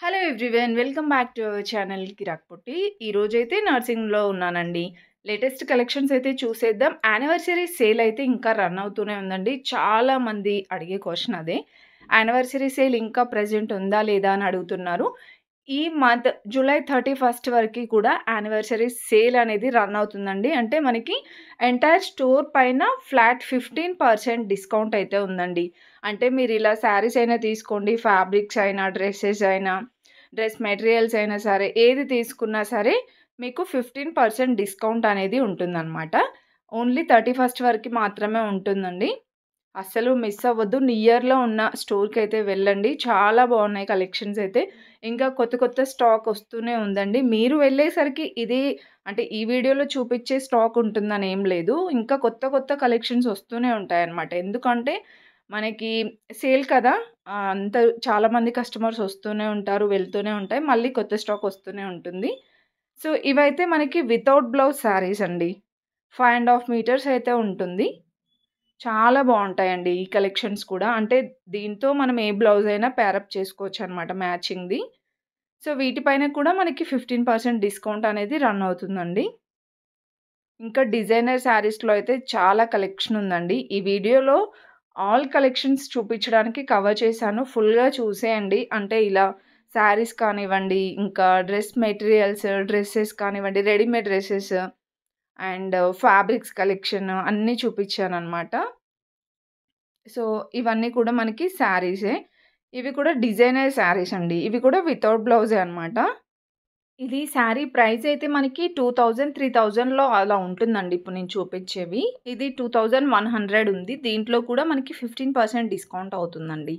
Hello everyone, welcome back to our channel Kirak Potti. ఈరోజైతే నర్సింగ్లో ఉన్నానండి. Latest collections అయితే చూసేద్దాం. యానివర్సరీ సేల్ అయితే ఇంకా రన్ అవుతూనే ఉందండి. చాలామంది అడిగే క్వశ్చన్ అదే, యానివర్సరీ సేల్ ఇంకా ప్రెజెంట్ ఉందా లేదా అని అడుగుతున్నారు. ఈ మంత్ జూలై 31 వరకు కూడా యానివర్సరీ సేల్ అనేది రన్ అవుతుందండి. అంటే మనకి ఎంటైర్ స్టోర్ పైన ఫ్లాట్ 15% డిస్కౌంట్ అయితే ఉందండి. అంటే మీరు ఇలా శారీస్ అయినా తీసుకోండి, ఫ్యాబ్రిక్స్ అయినా, డ్రెస్సెస్ అయినా, డ్రెస్ మెటీరియల్స్ అయినా సరే, ఏది తీసుకున్నా సరే మీకు 15% డిస్కౌంట్ అనేది ఉంటుందన్నమాట. ఓన్లీ 31 వరకు మాత్రమే ఉంటుందండి. అస్సలు మిస్ అవ్వద్దు. నియర్‌లో ఉన్న స్టోర్‌కైతే వెళ్ళండి. చాలా బాగున్నాయి కలెక్షన్స్ అయితే. ఇంకా కొత్త కొత్త స్టాక్ వస్తూనే ఉందండి. మీరు వెళ్ళేసరికి ఇది అంటే ఈ వీడియోలో చూపించే స్టాక్ ఉంటుందని ఏం లేదు. ఇంకా కొత్త కొత్త కలెక్షన్స్ వస్తూనే ఉంటాయన్నమాట. ఎందుకంటే మనకి సేల్ కదా! అంత చాలామంది కస్టమర్స్ వస్తూనే ఉంటారు, వెళ్తూనే ఉంటాయి. మళ్ళీ కొత్త స్టాక్ వస్తూనే ఉంటుంది. సో, ఇవైతే మనకి వితౌట్ బ్లౌజ్ శారీస్ అండి. 5½ మీటర్స్ అయితే ఉంటుంది. చాలా బావుంటాయండి ఈ కలెక్షన్స్ కూడా. అంటే దీంతో మనం ఏ బ్లౌజ్ అయినా పేరప్ చేసుకోవచ్చనమాట మ్యాచింగ్‌ది. సో, వీటిపైన కూడా మనకి 15% డిస్కౌంట్ అనేది రన్ అవుతుందండి. ఇంకా డిజైనర్ శారీస్‌లో అయితే చాలా కలెక్షన్ ఉందండి. ఈ వీడియోలో ఆల్ కలెక్షన్స్ చూపించడానికి కవర్ చేశాను. ఫుల్‌గా చూసేయండి. అంటే ఇలా శారీస్ కానివ్వండి, ఇంకా డ్రెస్ మెటీరియల్స్, డ్రెసెస్ కానివ్వండి, readymade dresses and fabrics collection అన్నీ చూపించాననమాట. సో, ఇవన్నీ కూడా మనకి శారీసే. ఇవి కూడా డిజైనర్ శారీస్ అండి. ఇవి కూడా వితౌట్ బ్లౌజే అనమాట. ఇది శారీ ప్రైస్ అయితే మనకి 2000, 3000లో అలా ఉంటుందండి ఇప్పుడు నేను చూపించేవి. ఇది 2100 ఉంది. దీంట్లో కూడా మనకి 15% డిస్కౌంట్ అవుతుందండి.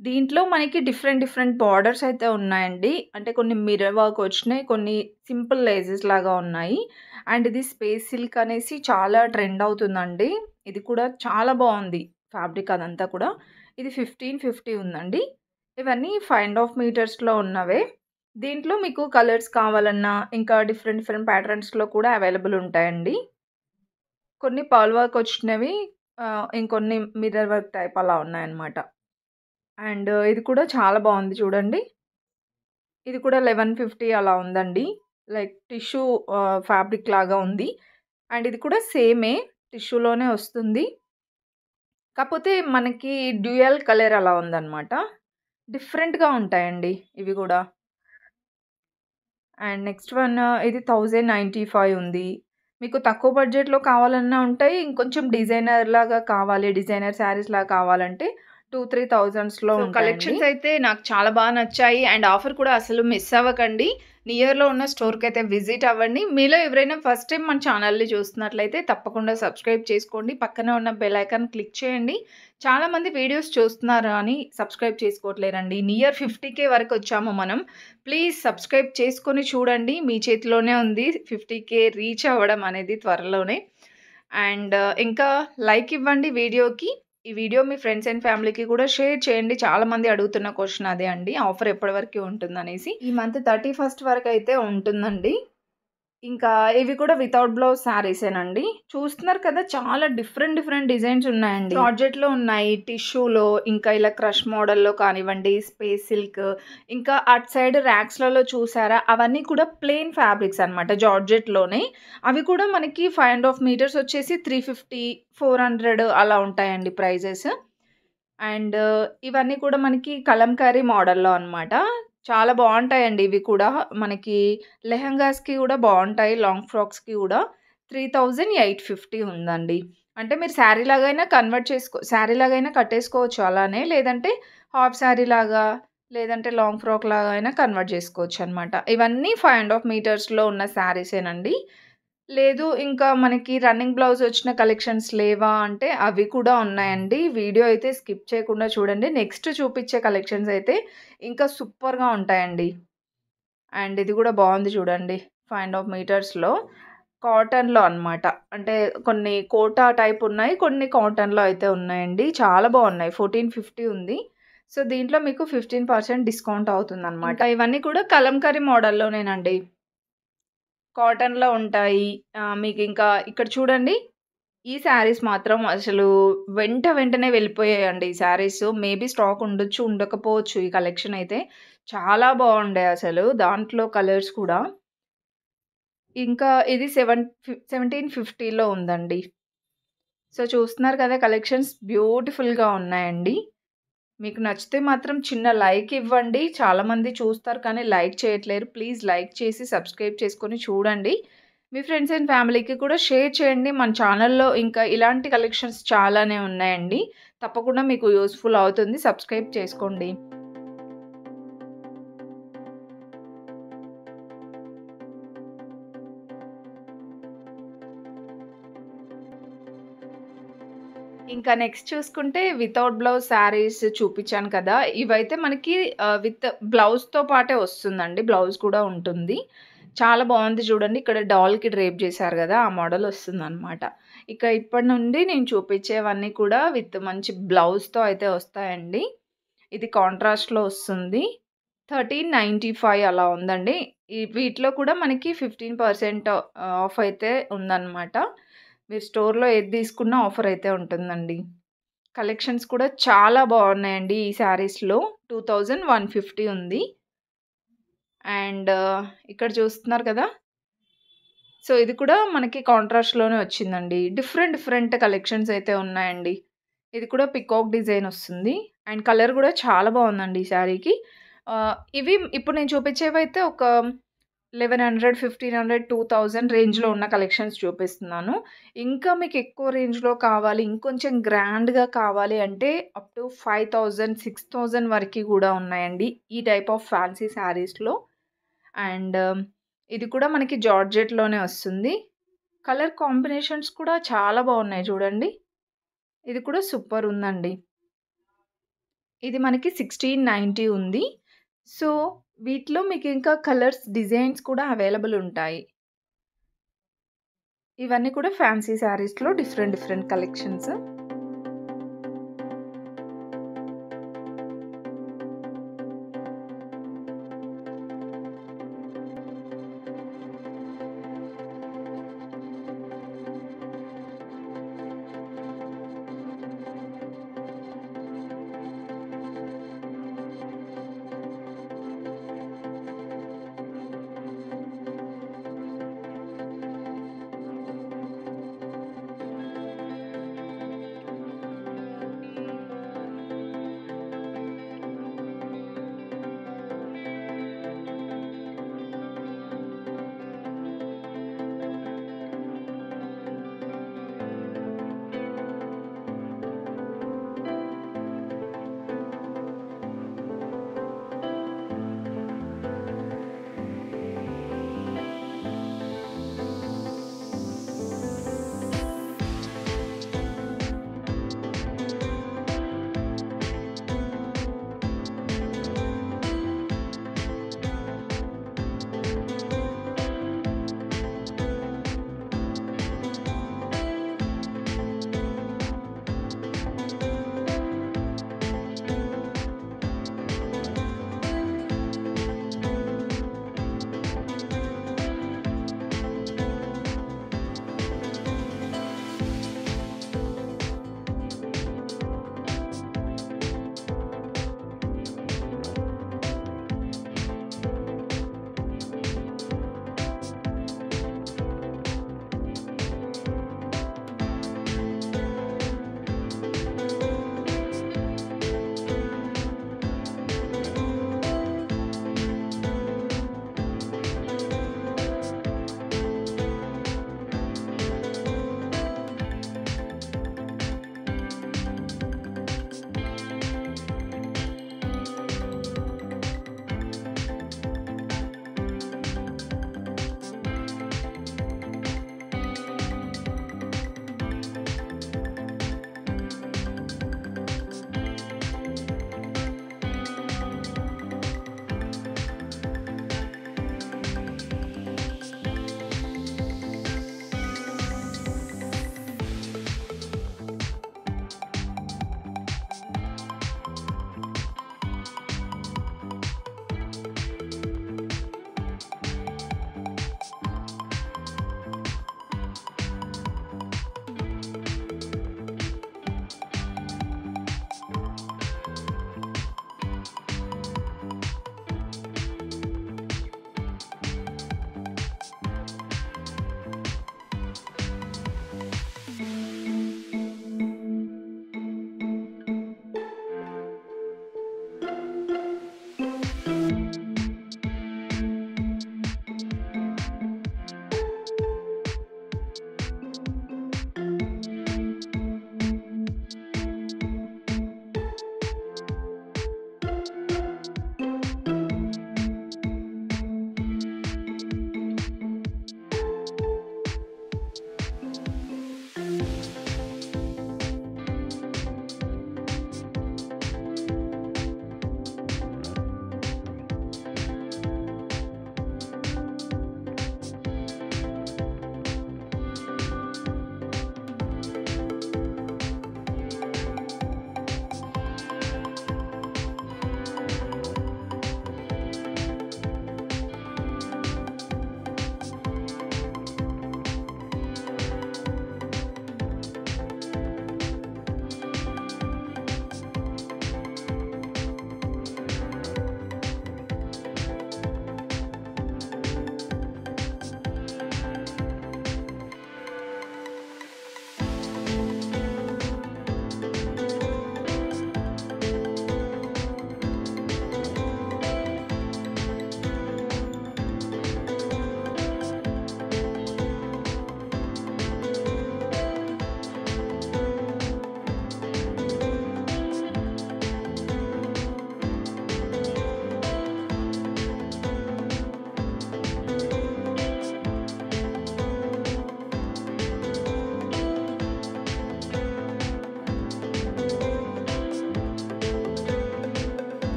దీంట్లో మనకి డిఫరెంట్ డిఫరెంట్ బార్డర్స్ అయితే ఉన్నాయండి. అంటే కొన్ని మిర్రర్ వర్క్ వచ్చినాయి. కొన్ని సింపుల్ లేసెస్ లాగా ఉన్నాయి. అండ్ ఇది స్పేస్ సిల్క్ అనేసి చాలా ట్రెండ్ అవుతుందండి. ఇది కూడా చాలా బావుంది. ఫ్యాబ్రిక్ అదంతా కూడా. ఇది 1550 ఉందండి. ఇవన్నీ 5½ మీటర్స్‌లో ఉన్నవే. దీంట్లో మీకు కలర్స్ కావాలన్నా, ఇంకా డిఫరెంట్ డిఫరెంట్ ప్యాటర్న్స్‌లో కూడా అవైలబుల్ ఉంటాయండి. కొన్ని పర్ల్ వర్క్ వచ్చినవి, ఇంకొన్ని మిర్రర్ వర్క్ టైప్ అలా ఉన్నాయన్నమాట. అండ్ ఇది కూడా చాలా బావుంది చూడండి. ఇది కూడా 1150 అలా ఉందండి. లైక్ టిష్యూ ఫ్యాబ్రిక్ లాగా ఉంది. అండ్ ఇది కూడా సేమే టిష్యూలోనే వస్తుంది. కాపోతే మనకి డ్యూయల్ కలర్ అలా ఉందన్నమాట. డిఫరెంట్‌గా ఉంటాయండి ఇవి గూడా. అండ్ నెక్స్ట్ వన్ ఇది 1095 ఉంది. మీకు తక్కువ బడ్జెట్‌లో కావాలన్నా ఉంటాయి. ఇంకొంచెం డిజైనర్ లాగా కావాలి, డిజైనర్ శారీస్ లాగా కావాలంటే 2, 3000స్‌లో ఉంటాయండి. కలెక్షన్స్ అయితే నాకు చాలా బాగా నచ్చాయి. అండ్ ఆఫర్ కూడా అసలు మిస్ అవ్వకండి. నియర్‌లో ఉన్న స్టోర్‌కైతే విజిట్ అవ్వండి. మీలో ఎవరైనా ఫస్ట్ టైం మన ఛానల్‌ని చూస్తున్నట్లయితే తప్పకుండా సబ్స్క్రైబ్ చేసుకోండి. పక్కనే ఉన్న బెల్ ఐకాన్ క్లిక్ చేయండి. చాలామంది వీడియోస్ చూస్తున్నారు అని సబ్స్క్రైబ్ చేసుకోవట్లేరండి. నియర్ 50K వరకు వచ్చాము మనం. ప్లీజ్ సబ్స్క్రైబ్ చేసుకొని చూడండి. మీ చేతిలోనే ఉంది 50K రీచ్ అవ్వడం అనేది త్వరలోనే. అండ్ ఇంకా లైక్ ఇవ్వండి వీడియోకి. ఈ వీడియో మీ ఫ్రెండ్స్ అండ్ ఫ్యామిలీకి కూడా షేర్ చేయండి. చాలామంది అడుగుతున్న క్వశ్చన్ అదే అండి. ఆఫర్ ఎప్పటి వరకు ఉంటుందనేసి. ఈ మంత్ 31 వరకు అయితే ఉంటుందండి. ఇంకా ఇవి కూడా వితౌట్ బ్లౌజ్ శారీసేనండి. చూస్తున్నారు కదా, చాలా డిఫరెంట్ డిఫరెంట్ డిజైన్స్ ఉన్నాయండి. జార్జెట్‌లో ఉన్నాయి, టిష్యూలో, ఇంకా ఇలా క్రష్ మోడల్‌లో కానివ్వండి, స్పేస్ సిల్క్, ఇంకా అటు సైడ్ ర్యాక్స్‌లలో చూసారా, అవన్నీ కూడా ప్లెయిన్ ఫ్యాబ్రిక్స్ అనమాట జార్జెట్‌లోనే. అవి కూడా మనకి 5½ మీటర్స్ వచ్చేసి 350, 400 అలా ఉంటాయండి ప్రైజెస్. అండ్ ఇవన్నీ కూడా మనకి కలంకారీ మోడల్‌లో అనమాట. చాలా బావుంటాయండి ఇవి కూడా. మనకి లెహెంగాస్‌కి కూడా బావుంటాయి. లాంగ్ ఫ్రాక్స్‌కి కూడా 3850 ఉందండి. అంటే మీరు శారీ లాగైనా శారీ లాగైనా కట్టేసుకోవచ్చు అలానే. లేదంటే హాఫ్ శారీ లాగా, లేదంటే లాంగ్ ఫ్రాక్ లాగా అయినా కన్వర్ట్ చేసుకోవచ్చనమాట. ఇవన్నీ 5½ మీటర్స్‌లో ఉన్న శారీసేనండి. లేదు ఇంకా మనకి రన్నింగ్ బ్లౌజ్ వచ్చిన కలెక్షన్స్ లేవా అంటే అవి కూడా ఉన్నాయండి. వీడియో అయితే స్కిప్ చేయకుండా చూడండి. నెక్స్ట్ చూపించే కలెక్షన్స్ అయితే ఇంకా సూపర్‌గా ఉంటాయండి. అండ్ ఇది కూడా బాగుంది చూడండి. 5½ మీటర్స్‌లో కాటన్‌లో అనమాట. అంటే కొన్ని కోటా టైప్ ఉన్నాయి. కొన్ని కాటన్‌లో అయితే ఉన్నాయండి. చాలా బాగున్నాయి. 1450 ఉంది. సో, దీంట్లో మీకు 15% డిస్కౌంట్ అవుతుందనమాట. ఇవన్నీ కూడా కలంకారీ మోడల్‌లోనేనండి. కాటన్‌లో ఉంటాయి. మీకింకా ఇక్కడ చూడండి. ఈ శారీస్ మాత్రం అసలు వెంటనే వెళ్ళిపోయాయండి ఈ శారీస్. మేబీ స్టాక్ ఉండొచ్చు, ఉండకపోవచ్చు ఈ కలెక్షన్ అయితే. చాలా బాగుండే అసలు. దాంట్లో కలర్స్ కూడా. ఇంకా ఇది 1750లో ఉందండి. సో, చూస్తున్నారు కదా! కలెక్షన్స్ బ్యూటిఫుల్‌గా ఉన్నాయండి. మీకు నచ్చితే మాత్రం చిన్న లైక్ ఇవ్వండి. చాలామంది చూస్తారు కానీ లైక్ చేయట్లేరు. ప్లీజ్ లైక్ చేసి సబ్స్క్రైబ్ చేసుకొని చూడండి. మీ ఫ్రెండ్స్ అండ్ ఫ్యామిలీకి కూడా షేర్ చేయండి. మన ఛానల్‌లో ఇంకా ఇలాంటి కలెక్షన్స్ చాలానే ఉన్నాయండి. తప్పకుండా మీకు యూజ్‌ఫుల్ అవుతుంది. సబ్స్క్రైబ్ చేసుకోండి. ఇంకా నెక్స్ట్ చూసుకుంటే వితౌట్ బ్లౌజ్ శారీస్ చూపిచ్చాను కదా! ఇవైతే మనకి విత్ బ్లౌజ్‌తో పాటే వస్తుందండి. బ్లౌజ్ కూడా ఉంటుంది. చాలా బావుంది చూడండి. ఇక్కడ డాల్‌కి డ్రేప్ చేశారు గదా! ఆ మోడల్ వస్తుందనమాట. ఇక ఇప్పటి నుండి నేను చూపిచ్చేవన్నీ కూడా విత్ మంచి బ్లౌజ్‌తో అయితే వస్తాయండి. ఇది కాంట్రాస్ట్‌లో వస్తుంది. 1395 అలా ఉందండి. వీటిలో కూడా మనకి 15% ఆఫ్ అయితే ఉందనమాట. మీరు స్టోర్‌లో ఏది తీసుకున్నా ఆఫర్ అయితే ఉంటుందండి. కలెక్షన్స్ కూడా చాలా బావున్నాయండి ఈ శారీస్‌లో. 2150 ఉంది. అండ్ ఇక్కడ చూస్తున్నారు కదా! సో, ఇది కూడా మనకి కాంట్రాస్ట్‌లోనే వచ్చిందండి. డిఫరెంట్ కలెక్షన్స్ అయితే ఉన్నాయండి. ఇది కూడా పికాక్ డిజైన్ వస్తుంది. అండ్ కలర్ కూడా చాలా బావుందండి ఈ శారీకి. ఇవి ఇప్పుడు నేను చూపించేవైతే ఒక 1100, 1500, 2000 రేంజ్‌లో ఉన్న కలెక్షన్స్ చూపిస్తున్నాను. ఇంకా మీకు ఎక్కువ రేంజ్‌లో కావాలి, ఇంకొంచెం గ్రాండ్‌గా కావాలి అంటే అప్ టు 5000, 6000 వరకి కూడా ఉన్నాయండి. ఈ టైప్ ఆఫ్ ఫ్యాన్సీ శారీస్‌లో. అండ్ ఇది కూడా మనకి జార్జెట్‌లోనే వస్తుంది. కలర్ కాంబినేషన్స్ కూడా చాలా బాగున్నాయి చూడండి. ఇది కూడా సూపర్ ఉందండి. ఇది మనకి 1690 ఉంది. సో, వీటిలో మీకు ఇంకా కలర్స్, డిజైన్స్ కూడా అవైలబుల్ ఉంటాయి. ఇవన్నీ కూడా ఫ్యాన్సీ శారీస్‌లో డిఫరెంట్ కలెక్షన్స్.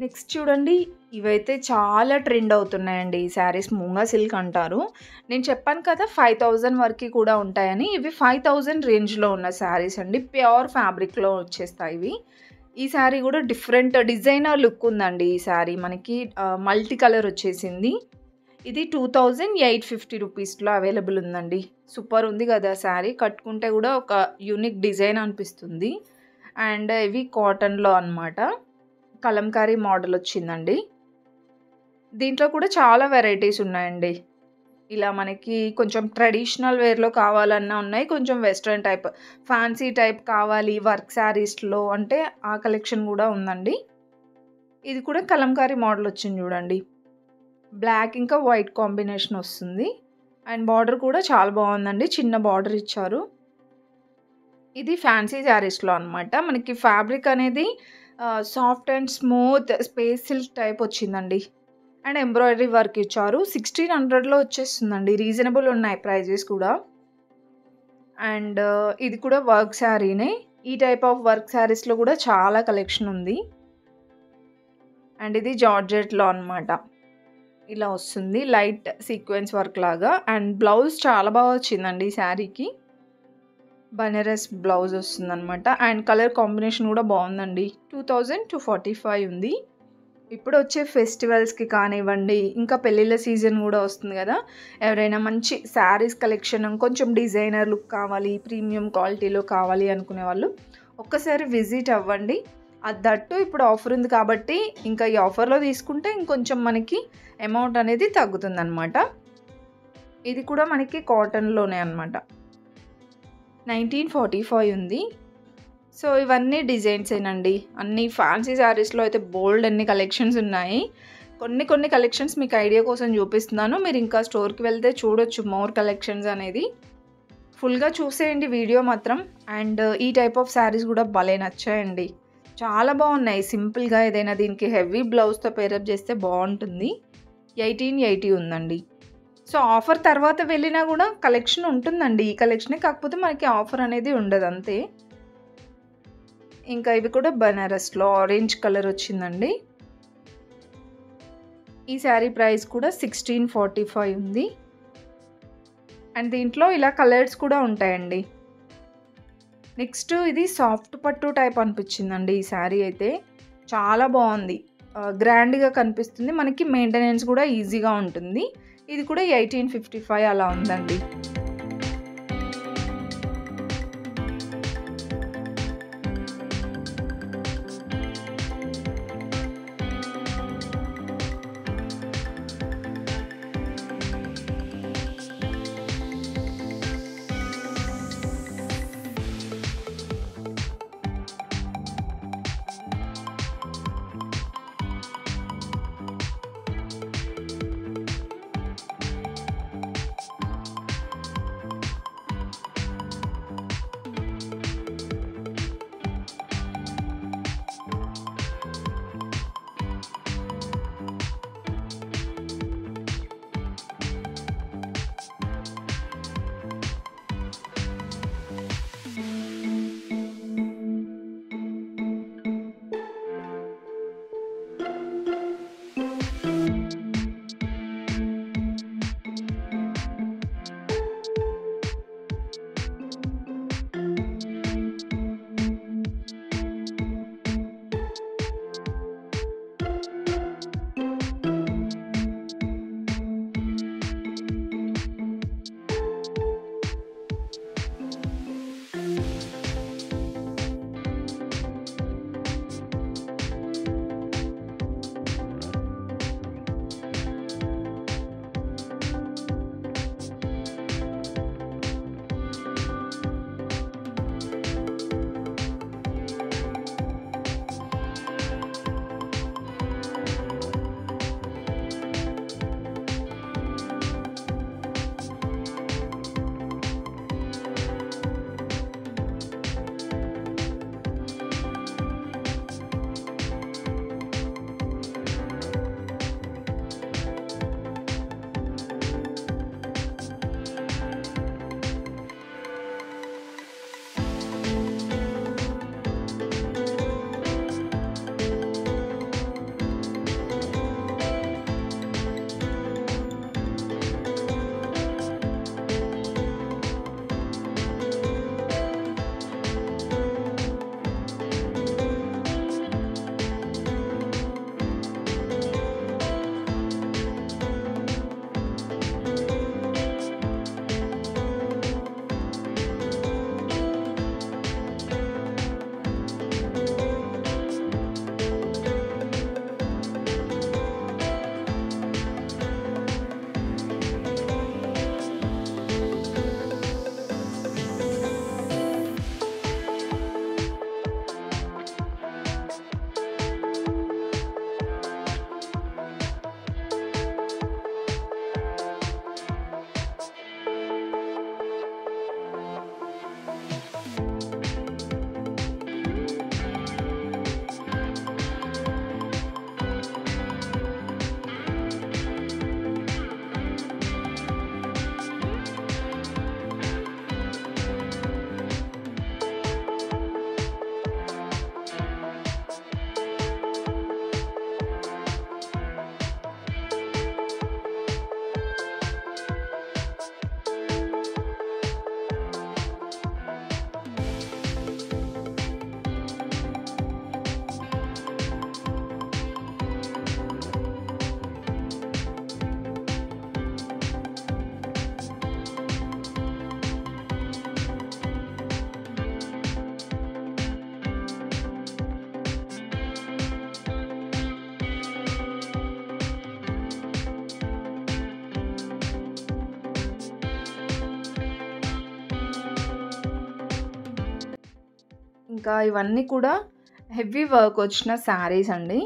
నెక్స్ట్ చూడండి, ఇవైతే చాలా ట్రెండ్ అవుతున్నాయండి. ఈ శారీస్ మూంగా సిల్క్ అంటారు. నేను చెప్పాను కదా 5000 వరకి కూడా ఉంటాయని. ఇవి 5000 రేంజ్‌లో ఉన్న శారీస్ అండి. ప్యూర్ ఫ్యాబ్రిక్‌లో వచ్చేస్తాయి ఇవి. ఈ శారీ కూడా డిఫరెంట్ డిజైనర్ లుక్ ఉందండి. ఈ శారీ మనకి మల్టీ కలర్ వచ్చేసింది. ఇది 2850 రూపీస్‌లో అవైలబుల్ ఉందండి. సూపర్ ఉంది కదా శారీ. కట్టుకుంటే కూడా ఒక యూనిక్ డిజైన్ అనిపిస్తుంది. అండ్ ఇవి కాటన్‌లో అన్నమాట. కలంకారీ మోడల్ వచ్చిందండి. దీంట్లో కూడా చాలా వెరైటీస్ ఉన్నాయండి. ఇలా మనకి కొంచెం ట్రెడిషనల్ వేర్‌లో కావాలన్నా ఉన్నాయి. కొంచెం వెస్టర్న్ టైప్, ఫ్యాన్సీ టైప్ కావాలి వర్క్ శారీస్‌లో అంటే ఆ కలెక్షన్ కూడా ఉందండి. ఇది కూడా కలంకారీ మోడల్ వచ్చింది చూడండి. బ్లాక్ ఇంకా వైట్ కాంబినేషన్ వస్తుంది. అండ్ బార్డర్ కూడా చాలా బాగుందండి. చిన్న బార్డర్ ఇచ్చారు. ఇది ఫ్యాన్సీ శారీస్‌లో అన్నమాట. మనకి ఫ్యాబ్రిక్ అనేది soft and smooth space silk type వచ్చిందండి. అండ్ ఎంబ్రాయిడరీ వర్క్ ఇచ్చారు. 1600లో వచ్చేస్తుందండి. రీజనబుల్ ఉన్నాయి ప్రైజెస్ కూడా. అండ్ ఇది కూడా వర్క్ శారీనే. ఈ టైప్ ఆఫ్ వర్క్ శారీస్‌లో కూడా చాలా కలెక్షన్ ఉంది. అండ్ ఇది జార్జెట్‌లో అన్నమాట. ఇలా వస్తుంది. లైట్ సీక్వెన్స్ వర్క్ లాగా. అండ్ బ్లౌజ్ చాలా బాగా వచ్చిందండి ఈ శారీకి. బనారస్ బ్లౌజ్ వస్తుందన్నమాట. అండ్ కలర్ కాంబినేషన్ కూడా బాగుందండి. 2245 ఉంది. ఇప్పుడు వచ్చే ఫెస్టివల్స్‌కి కానివ్వండి, ఇంకా పెళ్ళిళ్ళ సీజన్ కూడా వస్తుంది కదా! ఎవరైనా మంచి శారీస్ కలెక్షన్ కొంచెం డిజైనర్ లుక్ కావాలి, ప్రీమియం క్వాలిటీలో కావాలి అనుకునే వాళ్ళు ఒక్కసారి విజిట్ అవ్వండి. దట్టు ఇప్పుడు ఆఫర్ ఉంది కాబట్టి ఇంకా ఈ ఆఫర్‌లో తీసుకుంటే ఇంకొంచెం మనకి అమౌంట్ అనేది తగ్గుతుందన్నమాట. ఇది కూడా మనకి కాటన్‌లోనే అన్నమాట. 1945 ఉంది. సో, ఇవన్నీ డిజైన్సేనండి. అన్నీ ఫ్యాన్సీ శారీస్‌లో అయితే బోలెడ్ అన్ని కలెక్షన్స్ ఉన్నాయి. కొన్ని కలెక్షన్స్ మీకు ఐడియా కోసం చూపిస్తున్నాను. మీరు ఇంకా స్టోర్‌కి వెళ్తే చూడొచ్చు మోర్ కలెక్షన్స్ అనేది. ఫుల్‌గా చూసేయండి వీడియో మాత్రం. అండ్ ఈ టైప్ ఆఫ్ శారీస్ కూడా భలే నచ్చాయండి. చాలా బాగున్నాయి. సింపుల్‌గా ఏదైనా దీనికి హెవీ బ్లౌజ్‌తో పేరప్ చేస్తే బాగుంటుంది. 1880 ఉందండి. సో, ఆఫర్ తర్వాత వెళ్ళినా కూడా కలెక్షన్ ఉంటుందండి. ఈ కలెక్షనే కాకపోతే మనకి ఆఫర్ అనేది ఉండదు అంతే. ఇంకా ఇవి కూడా బనారస్‌లో ఆరెంజ్ కలర్ వచ్చిందండి. ఈ శారీ ప్రైస్ కూడా 1645 ఉంది. అండ్ దీంట్లో ఇలా కలర్స్ కూడా ఉంటాయండి. నెక్స్ట్ ఇది సాఫ్ట్ పట్టు టైప్ అనిపించిందండి ఈ శారీ అయితే. చాలా బాగుంది. గ్రాండ్‌గా కనిపిస్తుంది. మనకి మెయింటెనెన్స్ కూడా ఈజీగా ఉంటుంది. ఇది కూడా 1855 అలా ఉందండి. ఇంకా ఇవన్నీ కూడా హెవీ వర్క్ వచ్చిన శారీస్ అండి.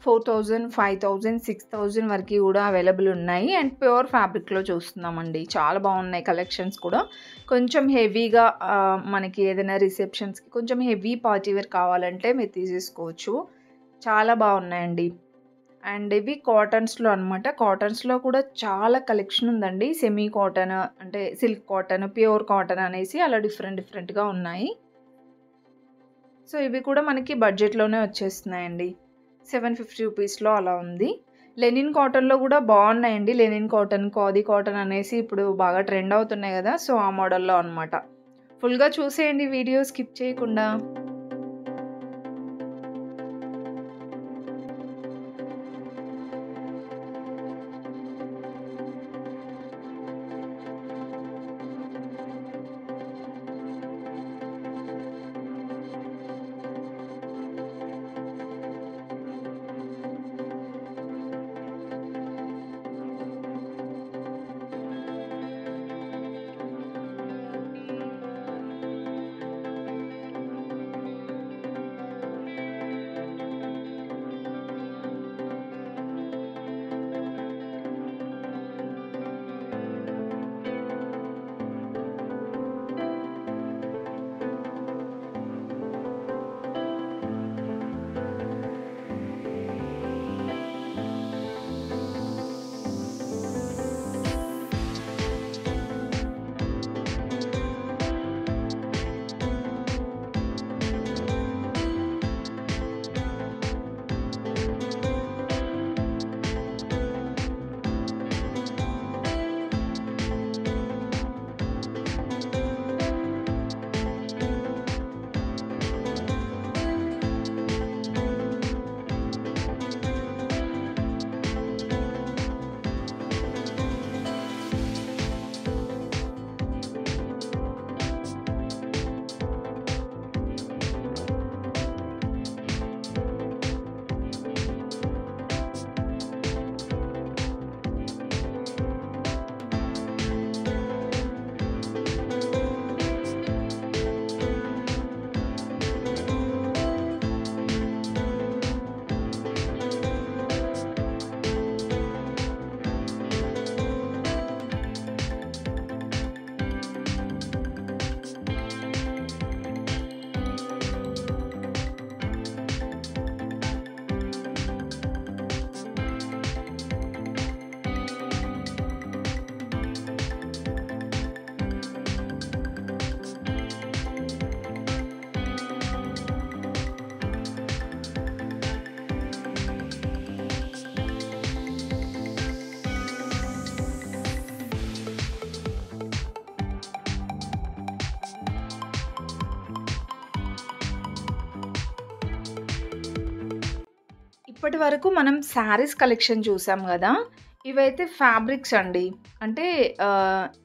4000, 5000, 6000 వరకు కూడా అవైలబుల్ ఉన్నాయి. అండ్ ప్యూర్ ఫ్యాబ్రిక్లో చూస్తున్నామండి. చాలా బాగున్నాయి కలెక్షన్స్ కూడా. కొంచెం హెవీగా మనకి ఏదైనా రిసెప్షన్స్కి కొంచెం హెవీ పార్టీ వేర్ కావాలంటే మీరు తీసేసుకోవచ్చు. చాలా బాగున్నాయండి. అండ్ ఇవి కాటన్స్లో అనమాట. కాటన్స్లో కూడా చాలా కలెక్షన్ ఉందండి. సెమీ కాటన్, అంటే సిల్క్ కాటన్, ప్యూర్ కాటన్ అనేసి అలా డిఫరెంట్గా ఉన్నాయి. సో ఇవి కూడా మనకి బడ్జెట్లోనే వచ్చేస్తున్నాయండి. 750 రూపీస్లో అలా ఉంది. లెనిన్ కాటన్లో కూడా బాగున్నాయండి. లెనిన్ కాటన్, ఖాదీ కాటన్ అనేసి ఇప్పుడు బాగా ట్రెండ్ అవుతున్నాయి కదా, సో ఆ మోడల్లో అనమాట. ఫుల్గా చూసేయండి వీడియో స్కిప్ చేయకుండా. ఇప్పటి వరకు మనం శారీస్ కలెక్షన్ చూసాం కదా. ఇవైతే ఫ్యాబ్రిక్స్ అండి. అంటే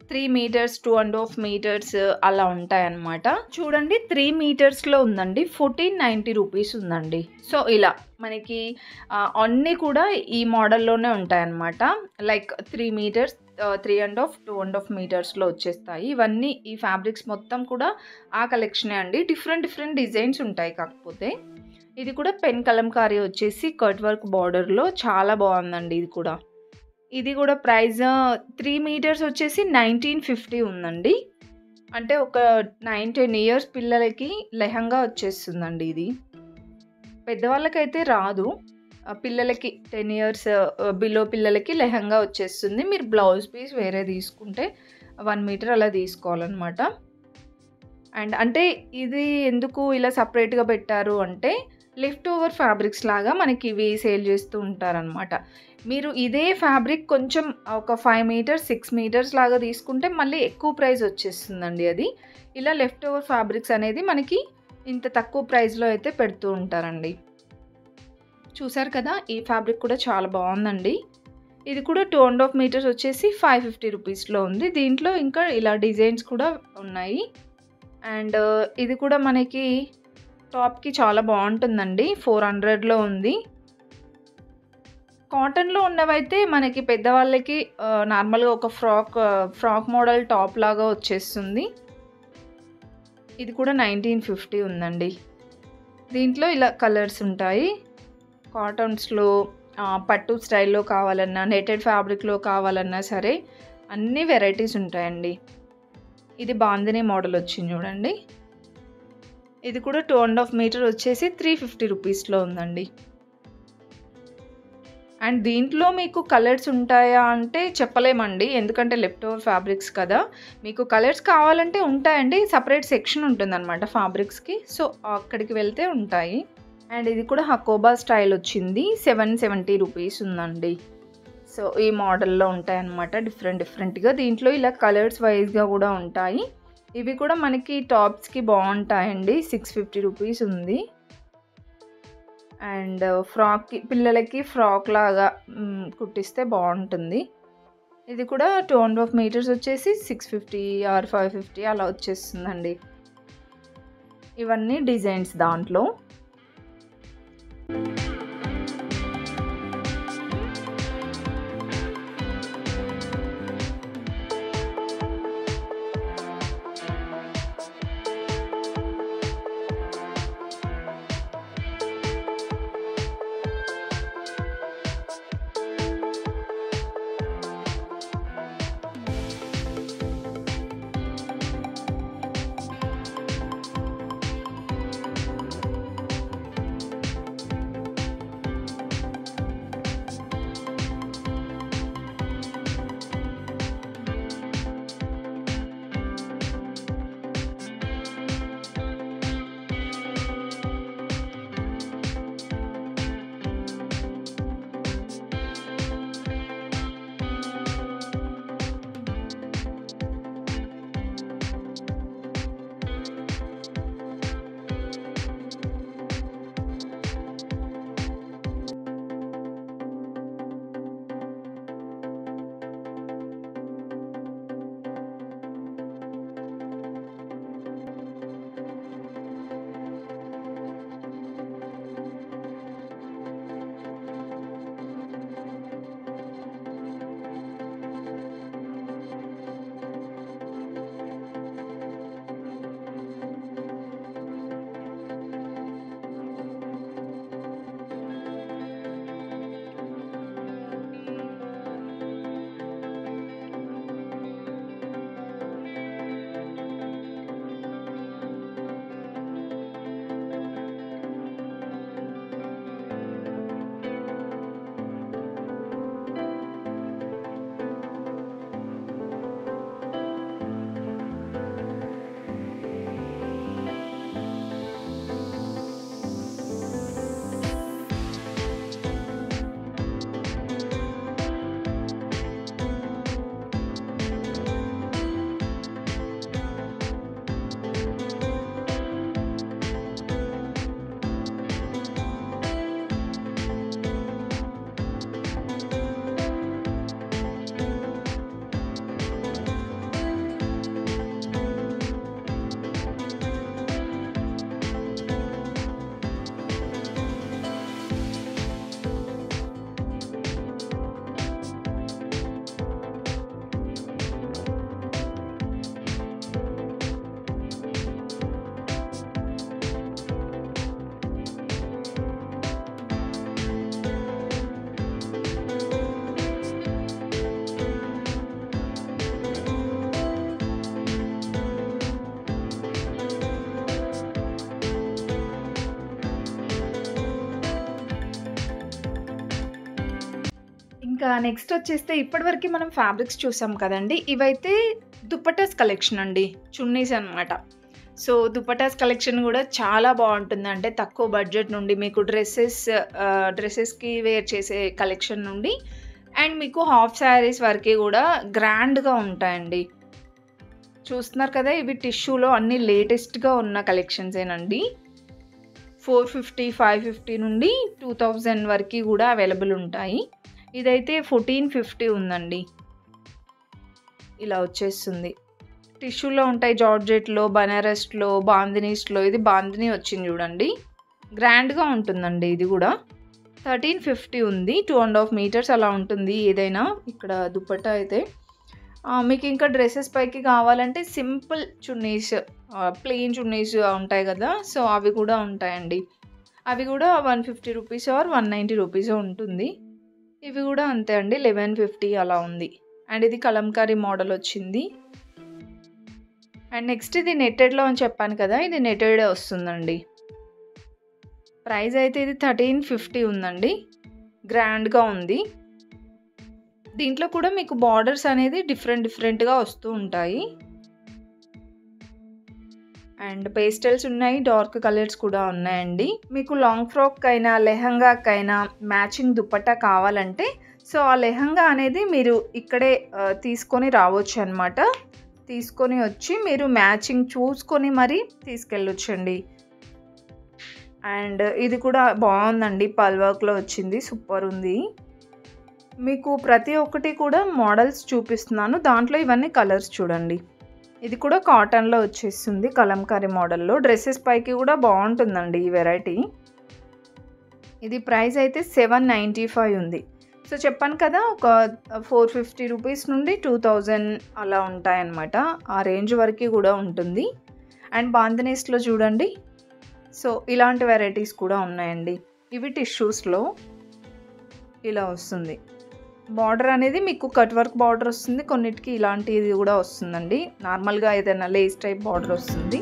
3 మీటర్స్, 2.5 మీటర్స్ అలా ఉంటాయన్నమాట. చూడండి 3 మీటర్స్లో ఉందండి, 1490 రూపీస్ ఉందండి. సో ఇలా మనకి అన్నీ కూడా ఈ మోడల్లోనే ఉంటాయన్నమాట. లైక్ 3 మీటర్స్, 3.5, 2.5 మీటర్స్లో వచ్చేస్తాయి. ఇవన్నీ ఈ ఫ్యాబ్రిక్స్ మొత్తం కూడా ఆ కలెక్షనే అండి. డిఫరెంట్ డిజైన్స్ ఉంటాయి. కాకపోతే ఇది కూడా పెన్ కలంకారీ వచ్చేసి కట్ వర్క్ బార్డర్లో చాలా బాగుందండి. ఇది కూడా ప్రైస్ 3 మీటర్స్ వచ్చేసి 1950 ఉందండి. అంటే ఒక 9-10 ఇయర్స్ పిల్లలకి లెహంగా వచ్చేస్తుందండి. ఇది పెద్దవాళ్ళకైతే రాదు, పిల్లలకి 10 ఇయర్స్ బిలో పిల్లలకి లెహంగా వచ్చేస్తుంది. మీరు బ్లౌజ్ పీస్ వేరే తీసుకుంటే 1 మీటర్ అలా తీసుకోవాలన్నమాట. అండ్ అంటే ఇది ఎందుకు ఇలా సపరేట్గా పెట్టారు అంటే, లెఫ్ట్ ఓవర్ ఫ్యాబ్రిక్స్ లాగా మనకి ఇవి సేల్ చేస్తూ ఉంటారనమాట. మీరు ఇదే ఫ్యాబ్రిక్ కొంచెం ఒక 5 మీటర్స్, 6 మీటర్స్ లాగా తీసుకుంటే మళ్ళీ ఎక్కువ ప్రైస్ వచ్చేస్తుందండి. అది ఇలా లెఫ్ట్ ఓవర్ ఫ్యాబ్రిక్స్ అనేది మనకి ఇంత తక్కువ ప్రైస్లో అయితే పెడుతూ ఉంటారండి. చూసారు కదా, ఈ ఫ్యాబ్రిక్ కూడా చాలా బాగుందండి. ఇది కూడా 2.5 మీటర్స్ వచ్చేసి 550 రూపీస్లో ఉంది. దీంట్లో ఇంకా ఇలా డిజైన్స్ కూడా ఉన్నాయి. అండ్ ఇది కూడా మనకి టాప్కి చాలా బాగుంటుందండి. 400లో ఉంది. కాటన్లో ఉన్నవైతే మనకి పెద్దవాళ్ళకి నార్మల్గా ఒక ఫ్రాక్ మోడల్ టాప్ లాగా వచ్చేస్తుంది. ఇది కూడా 1950 ఉందండి. దీంట్లో ఇలా కలర్స్ ఉంటాయి. కాటన్స్‌లో పట్టు స్టైల్‌లో కావాలన్నా, నెటెడ్ ఫ్యాబ్రిక్‌లో కావాలన్నా సరే అన్ని వెరైటీస్ ఉంటాయండి. ఇది బాందిని మోడల్ వచ్చింది చూడండి. ఇది కూడా 2.5 మీటర్ వచ్చేసి 350 రూపీస్‌లో ఉందండి. అండ్ దీంట్లో మీకు కలర్స్ ఉంటాయా అంటే చెప్పలేమండి. ఎందుకంటే లెఫ్ట్ ఓవర్ ఫ్యాబ్రిక్స్ కదా! మీకు కలర్స్ కావాలంటే ఉంటాయండి. సెపరేట్ సెక్షన్ ఉంటుందన్నమాట ఫ్యాబ్రిక్స్‌కి. సో, అక్కడికి వెళ్తే ఉంటాయి. అండ్ ఇది కూడా హకోబా స్టైల్ వచ్చింది. 770 రూపీస్ ఉందండి. సో, ఈ మోడల్‌లో ఉంటాయన్నమాట డిఫరెంట్‌గా. దీంట్లో ఇలా కలర్స్ వైస్‌గా కూడా ఉంటాయి. ఇవి కూడా మనకి టాప్స్‌కి బావుంటాయండి. 650 రూపీస్ ఉంది. అండ్ ఫ్రాక్‌కి పిల్లలకి ఫ్రాక్ లాగా కుట్టిస్తే బావుంటుంది. ఇది కూడా 2.5 మీటర్స్ వచ్చేసి 650 ఆర్ 550 అలా వచ్చేస్తుందండి. ఇవన్నీ డిజైన్స్ దాంట్లో. ఇంకా నెక్స్ట్ వచ్చేస్తే ఇప్పటివరకు మనం ఫ్యాబ్రిక్స్ చూసాం కదండీ! ఇవైతే దుపట్టాస్ కలెక్షన్ అండి. చున్నీస్ అన్నమాట. సో, దుపట్టాస్ కలెక్షన్ గూడా చాలా బావుంటుంది. అంటే తక్కువ బడ్జెట్ నుండి మీకు డ్రెసెస్‌కి వేర్ చేసే కలెక్షన్ నుండి అండ్ మీకు హాఫ్ శారీస్ వరకి గూడా గ్రాండ్‌గా ఉంటాయండి. చూస్తున్నారు కదా! ఇవి టిష్యూలో అన్ని లేటెస్ట్‌గా ఉన్న కలెక్షన్సేనండి. 450, 550 నుండి 2000 వరకి గూడా అవైలబుల్ ఉంటాయి. ఇదైతే 1450 ఉందండి. ఇలా వచ్చేస్తుంది. టిష్యూలో ఉంటాయి జార్జెట్‌లో, బనారస్‌లో, బాందినీస్‌లో. ఇది బాందిని వచ్చింది చూడండి. గ్రాండ్‌గా ఉంటుందండి ఇది గూడా. 1350 ఉంది. 2.5 మీటర్స్ అలా ఉంటుంది ఏదైనా. ఇక్కడ దుపట్టా అయితే మీకు ఇంకా డ్రెసెస్ పైకి కావాలంటే సింపుల్ చున్నీస్, ప్లెయిన్ చున్నీస్ ఉంటాయి కదా! సో, అవి కూడా ఉంటాయండి. అవి కూడా 150 రూపీస్ ఆర్ 190 రూపీసో ఉంటుంది. ఇవి కూడా అంతే అండి, 1150 అలా ఉంది. అండ్ ఇది కలంకారీ మోడల్ వచ్చింది. అండ్ నెక్స్ట్ ఇది నెట్టెడ్‌లో అని చెప్పాను కదా! ఇది నెట్టెడే వస్తుందండి. ప్రైస్ అయితే ఇది 1350 ఉందండి. గ్రాండ్‌గా ఉంది. దీంట్లో కూడా మీకు బార్డర్స్ అనేది డిఫరెంట్‌గా వస్తూ ఉంటాయి. అండ్ పేస్టల్స్ ఉన్నాయి, డార్క్ కలర్స్ కూడా ఉన్నాయండి. మీకు లాంగ్ ఫ్రాక్‌కైనా, లెహంగాకైనా మ్యాచింగ్ దుపట్టా కావాలంటే సో, ఆ లెహంగా అనేది మీరు ఇక్కడే తీసుకొని రావచ్చనమాట. తీసుకొని వచ్చి మీరు మ్యాచింగ్ చూసుకొని మరీ తీసుకెళ్ళొచ్చండి. అండ్ ఇది కూడా బాగుందండి, పల్ వర్క్‌లో వచ్చింది, సూపర్ ఉంది. మీకు ప్రతి ఒక్కటి కూడా మోడల్స్ చూపిస్తున్నాను. దాంట్లో ఇవన్నీ కలర్స్ చూడండి. ఇది కూడా కాటన్‌లో వచ్చేస్తుంది, కలంకారీ మోడల్‌లో. డ్రెసెస్ పైకి కూడా బాగుంటుందండి ఈ వెరైటీ. ఇది ప్రైస్ అయితే 795 ఉంది. సో, చెప్పాను కదా, ఒక 450 రూపీస్ నుండి 2000 అలా ఉంటాయన్నమాట. ఆ రేంజ్ వరకు కూడా ఉంటుంది. అండ్ బాంధనీస్‌లో చూడండి. సో, ఇలాంటి వెరైటీస్ కూడా ఉన్నాయండి. ఇవి టిష్యూస్‌లో ఇలా వస్తుంది. బార్డర్ అనేది మీకు కట్ వర్క్ బార్డర్ వస్తుంది. కొన్నిటికి ఇలాంటిది కూడా వస్తుందండి. నార్మల్‌గా ఏదైనా లేస్ టైప్ బార్డర్ వస్తుంది.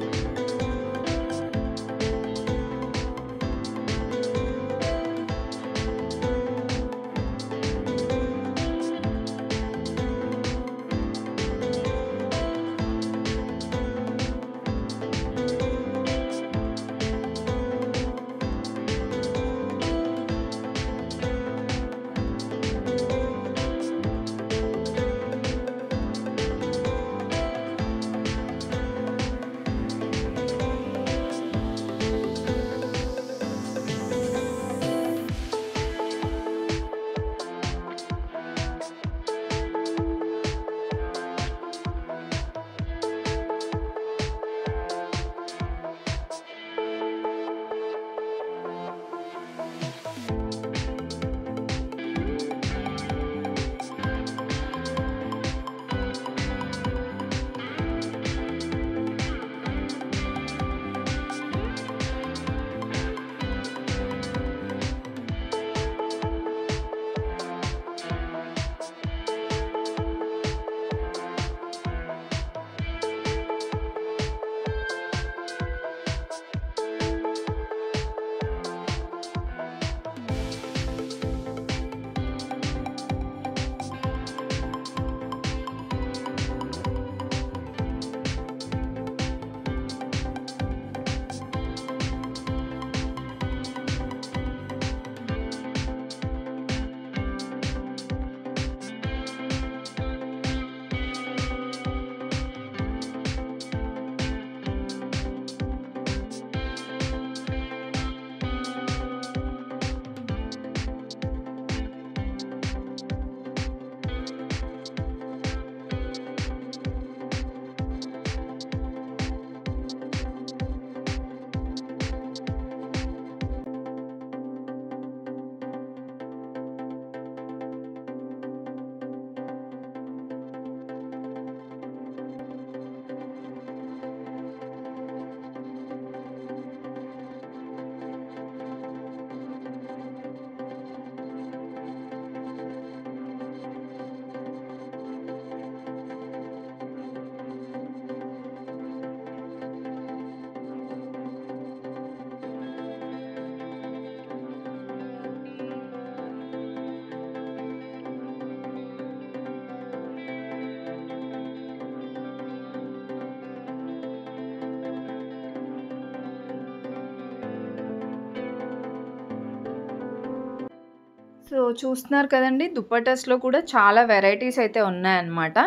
సో, చూస్తున్నారు కదండీ! దుపట్టాస్‌లో కూడా చాలా వెరైటీస్ అయితే ఉన్నాయన్నమాట.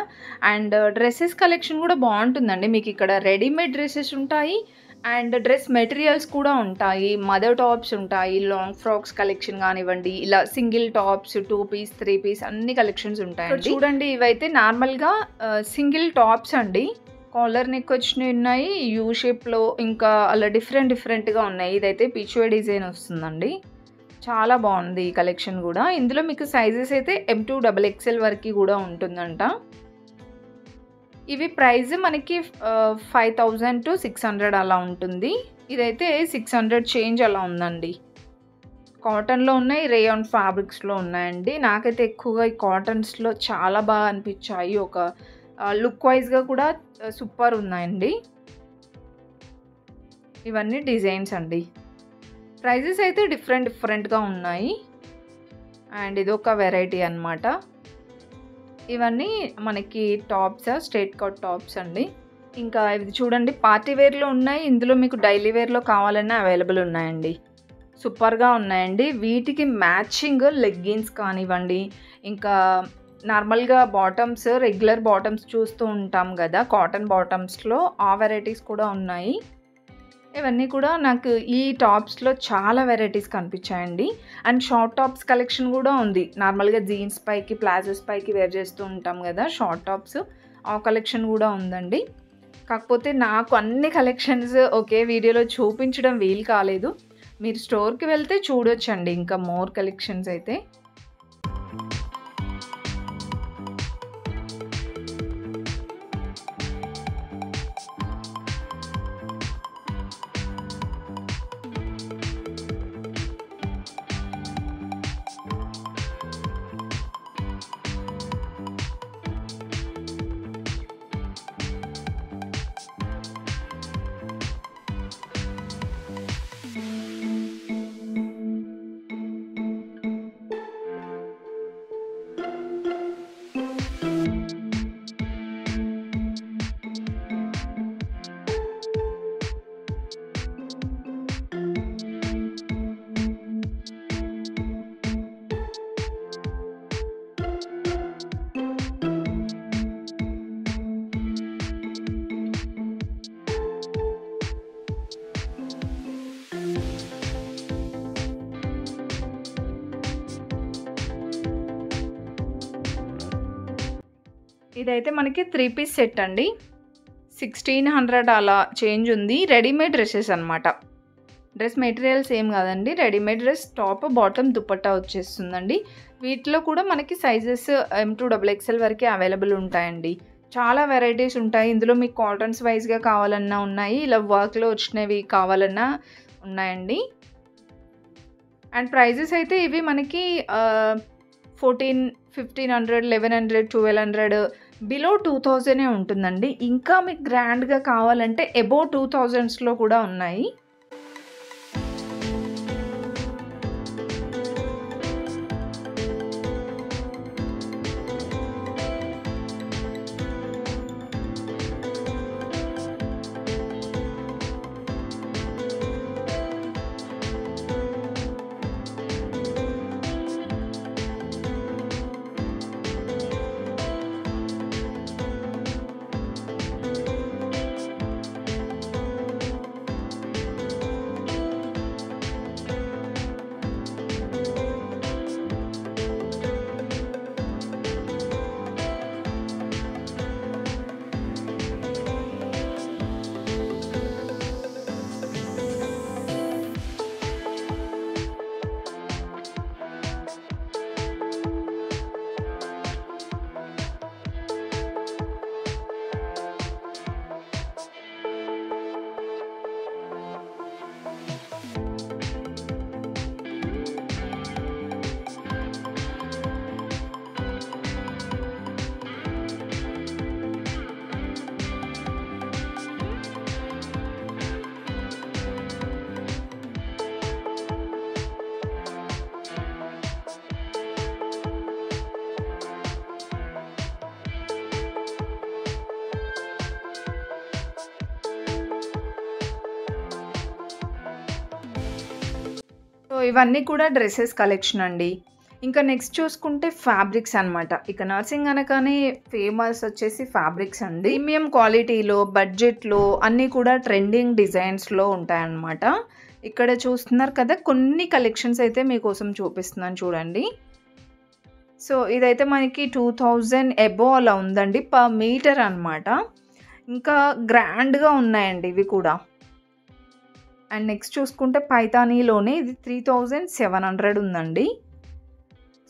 అండ్ డ్రెసెస్ కలెక్షన్ కూడా బావుంటుందండి. మీకిక్కడ రెడీమేడ్ డ్రెసెస్ ఉంటాయి. అండ్ డ్రెస్ మెటీరియల్స్ కూడా ఉంటాయి. మదర్ టాప్స్ ఉంటాయి. లాంగ్ ఫ్రాక్స్ కలెక్షన్ గానివ్వండి, ఇలా సింగిల్ టాప్స్, 2 పీస్, 3 పీస్ అన్ని కలెక్షన్స్ ఉంటాయండి. చూడండి, ఇవైతే నార్మల్‌గా సింగిల్ టాప్స్ అండి. కాలర్ నెక్ వచ్చినవి ఉన్నాయి. యూ షేప్‌లో ఇంకా అలా డిఫరెంట్‌గా ఉన్నాయి. ఇదైతే పిచ్‌వే డిజైన్ వస్తుందండి. చాలా బాగుంది ఈ కలెక్షన్ కూడా. ఇందులో మీకు సైజెస్ అయితే M2 XXL వరకు కూడా ఉంటుందంట. ఇవి ప్రైస్ మనకి 5000-600 అలా ఉంటుంది. ఇదైతే 600 చేంజ్ అలా ఉందండి. కాటన్‌లో ఉన్నాయి, రేయాన్ ఫ్యాబ్రిక్స్‌లో ఉన్నాయండి. నాకైతే ఎక్కువగా ఈ కాటన్స్‌లో చాలా బాగా అనిపించాయి. ఒక లుక్ వైస్‌గా కూడా సూపర్ ఉన్నాయండి. ఇవన్నీ డిజైన్స్ అండి. ప్రైజెస్ అయితే డిఫరెంట్‌గా ఉన్నాయి. అండ్ ఇదొక వెరైటీ అన్నమాట. ఇవన్నీ మనకి టాప్స్, స్ట్రెయిట్ కట్ టాప్స్ అండి. ఇంకా ఇది చూడండి, పార్టీ వేర్‌లో ఉన్నాయి. ఇందులో మీకు డైలీ వేర్‌లో కావాలన్నా అవైలబుల్ ఉన్నాయండి. సూపర్‌గా ఉన్నాయండి. వీటికి మ్యాచింగ్ లెగ్గిన్స్ కానివ్వండి, ఇంకా నార్మల్‌గా బాటమ్స్, రెగ్యులర్ బాటమ్స్ చూస్తూ ఉంటాం గదా! కాటన్ బాటమ్స్‌లో ఆ వెరైటీస్ కూడా ఉన్నాయి. ఇవన్నీ కూడా నాకు ఈ టాప్స్‌లో చాలా వెరైటీస్ కనిపించాయండి. అండ్ షార్ట్ టాప్స్ కలెక్షన్ కూడా ఉంది. నార్మల్‌గా జీన్స్ పైకి, ప్లాజోస్ పైకి వేర్ చేస్తూ ఉంటాం గదా! షార్ట్ టాప్స్, ఆ కలెక్షన్ కూడా ఉందండి. కాకపోతే నాకు అన్ని కలెక్షన్స్ ఒకే వీడియోలో చూపించడం వీలు కాలేదు. మీరు స్టోర్‌కి వెళ్తే చూడొచ్చండి ఇంకా మోర్ కలెక్షన్స్ అయితే. ఇదైతే మనకి 3 పీస్ సెట్ అండి. 1600 అలా చేంజ్ ఉంది. రెడీమేడ్ డ్రెసెస్ అన్నమాట. డ్రెస్ మెటీరియల్ సేమ్ కాదండి. Readymade dress top, bottom, dupatta వచ్చేస్తుందండి. వీటిలో కూడా మనకి సైజెస్ M2XXL వరకే అవైలబుల్ ఉంటాయండి. చాలా వెరైటీస్ ఉంటాయి. ఇందులో మీకు కాటన్స్ వైజ్‌గా కావాలన్నా ఉన్నాయి. ఇలా వర్క్‌లో వచ్చినవి కావాలన్నా ఉన్నాయండి. అండ్ ప్రైజెస్ అయితే ఇవి మనకి 1500, 1100, 1200 బిలో 2000 ఉంటుందండి. ఇంకా మీకు గ్రాండ్‌గా కావాలంటే అబోవ్ 2000స్‌లో కూడా ఉన్నాయి. సో ఇవన్నీ కూడా డ్రెసెస్ కలెక్షన్ అండి. ఇంకా నెక్స్ట్ చూసుకుంటే ఫ్యాబ్రిక్స్ అనమాట. ఇక నర్సింగ్ అనగానే ఫేమస్ వచ్చేసి ఫ్యాబ్రిక్స్ అండి. ప్రీమియం క్వాలిటీలో, బడ్జెట్‌లో అన్నీ కూడా ట్రెండింగ్ డిజైన్స్‌లో ఉంటాయన్నమాట. ఇక్కడ చూస్తున్నారు కదా, కొన్ని కలెక్షన్స్ అయితే మీకోసం చూపిస్తున్నాను చూడండి. సో ఇదైతే మనకి 2000 అబోవ్ అలా ఉందండి. పర్ మీటర్ అనమాట. ఇంకా గ్రాండ్‌గా ఉన్నాయండి ఇవి కూడా. అండ్ నెక్స్ట్ చూసుకుంటే పైతానీలోనే ఇది 3700 ఉందండి.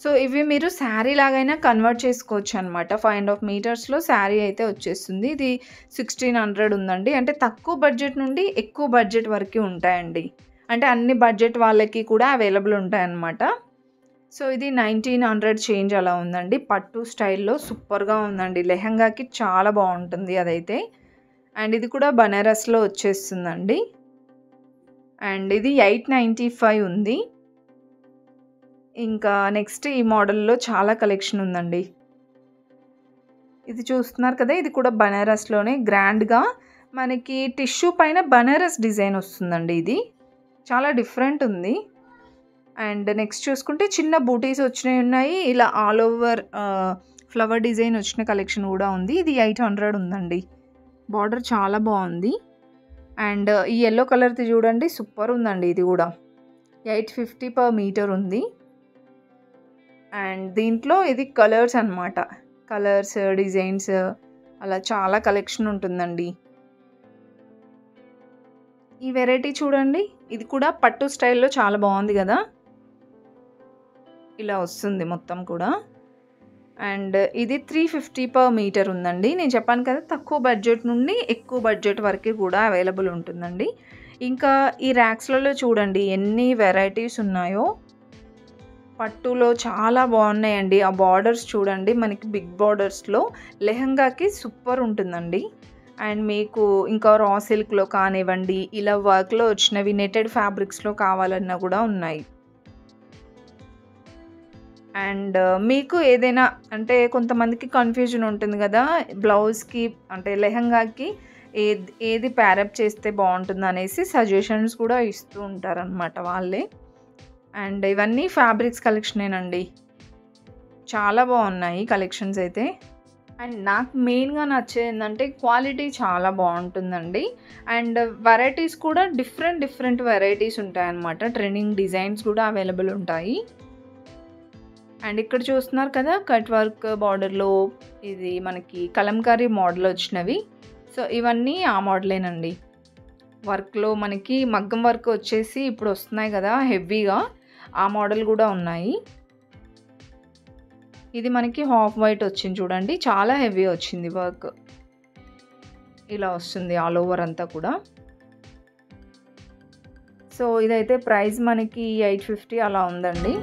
సో, ఇవి మీరు శారీ లాగైనా కన్వర్ట్ చేసుకోవచ్చనమాట. 5½ మీటర్స్‌లో శారీ అయితే వచ్చేస్తుంది. ఇది 1600 ఉందండి. అంటే తక్కువ బడ్జెట్ నుండి ఎక్కువ బడ్జెట్ వరకి ఉంటాయండి. అంటే అన్ని బడ్జెట్ వాళ్ళకి కూడా అవైలబుల్ ఉంటాయన్నమాట. సో, ఇది 1900 చేంజ్ అలా ఉందండి. పట్టు స్టైల్‌లో సూపర్‌గా ఉందండి. లెహెంగాకి చాలా బావుంటుంది అదైతే. అండ్ ఇది కూడా బనారస్‌లో వచ్చేస్తుందండి. అండ్ ఇది 895 ఉంది. ఇంకా నెక్స్ట్ ఈ మోడల్‌లో చాలా కలెక్షన్ ఉందండి. ఇది చూస్తున్నారు కదా! ఇది కూడా బనారస్‌లోనే గ్రాండ్‌గా మనకి టిష్యూ పైన బనారస్ డిజైన్ వస్తుందండి ఇది. చాలా డిఫరెంట్ ఉంది. అండ్ నెక్స్ట్ చూసుకుంటే చిన్న బూటీస్ వచ్చినయి ఉన్నాయి. ఇలా ఆల్ ఓవర్ ఫ్లవర్ డిజైన్ వచ్చిన కలెక్షన్ కూడా ఉంది. ఇది 800 ఉందండి. బార్డర్ చాలా బావుంది. అండ్ ఈ యెల్లో కలర్‌ది చూడండి సూపర్ ఉందండి ఇది కూడా. 850 పర్ మీటర్ ఉంది. అండ్ దీంట్లో ఇది కలర్స్ అన్నమాట. కలర్స్, డిజైన్స్ అలా చాలా కలెక్షన్ ఉంటుందండి. ఈ వెరైటీ చూడండి. ఇది కూడా పట్టు స్టైల్‌లో చాలా బావుంది గదా! ఇలా వస్తుంది మొత్తం కూడా. అండ్ ఇది 350 పర్ మీటర్ ఉందండి. నేను చెప్పాను కదా! తక్కువ బడ్జెట్ నుండి ఎక్కువ బడ్జెట్ వరకు కూడా అవైలబుల్ ఉంటుందండి. ఇంకా ఈ ర్యాక్స్‌లలో చూడండి ఎన్ని వెరైటీస్ ఉన్నాయో. పట్టులో చాలా బాగున్నాయండి. ఆ బార్డర్స్ చూడండి మనకి బిగ్ బార్డర్స్‌లో లెహెంగాకి సూపర్ ఉంటుందండి. అండ్ మీకు ఇంకా రా సిల్క్‌లో కానివ్వండి, ఇలా వర్క్‌లో వచ్చినవి నెటెడ్ ఫ్యాబ్రిక్స్‌లో కావాలన్నా కూడా ఉన్నాయి. అండ్ మీకు ఏదైనా అంటే కొంతమందికి కన్‌ఫ్యూజన్ ఉంటుంది గదా! బ్లౌజ్‌కి అంటే లెహెంగాకి ఏది ప్యారప్ చేస్తే బావుంటుందనేసి సజెషన్స్ కూడా ఇస్తూ ఉంటారనమాట వాళ్ళే. అండ్ ఇవన్నీ ఫ్యాబ్రిక్స్ కలెక్షనేనండి. చాలా బాగున్నాయి కలెక్షన్స్ అయితే. అండ్ నాకు మెయిన్‌గా నచ్చేదేంటంటే క్వాలిటీ చాలా బావుంటుందండి. అండ్ వెరైటీస్ కూడా డిఫరెంట్ వెరైటీస్ ఉంటాయన్నమాట. ట్రెండింగ్ డిజైన్స్ కూడా అవైలబుల్ ఉంటాయి. అండ్ ఇక్కడ చూస్తున్నారు కదా! కట్ వర్క్ బార్డర్‌లో ఇది మనకి కలంకారీ మోడల్ వచ్చినవి. సో, ఇవన్నీ ఆ మోడలేనండి. వర్క్‌లో మనకి మగ్గం వర్క్ వచ్చేసి ఇప్పుడు వస్తున్నాయి కదా! హెవీగా ఆ మోడల్ కూడా ఉన్నాయి. ఇది మనకి హాఫ్ వైట్ వచ్చింది చూడండి. చాలా హెవీ వచ్చింది వర్క్. ఇలా వస్తుంది ఆల్ ఓవర్ అంతా కూడా. సో, ఇదైతే ప్రైస్ మనకి 850 అలా ఉందండి.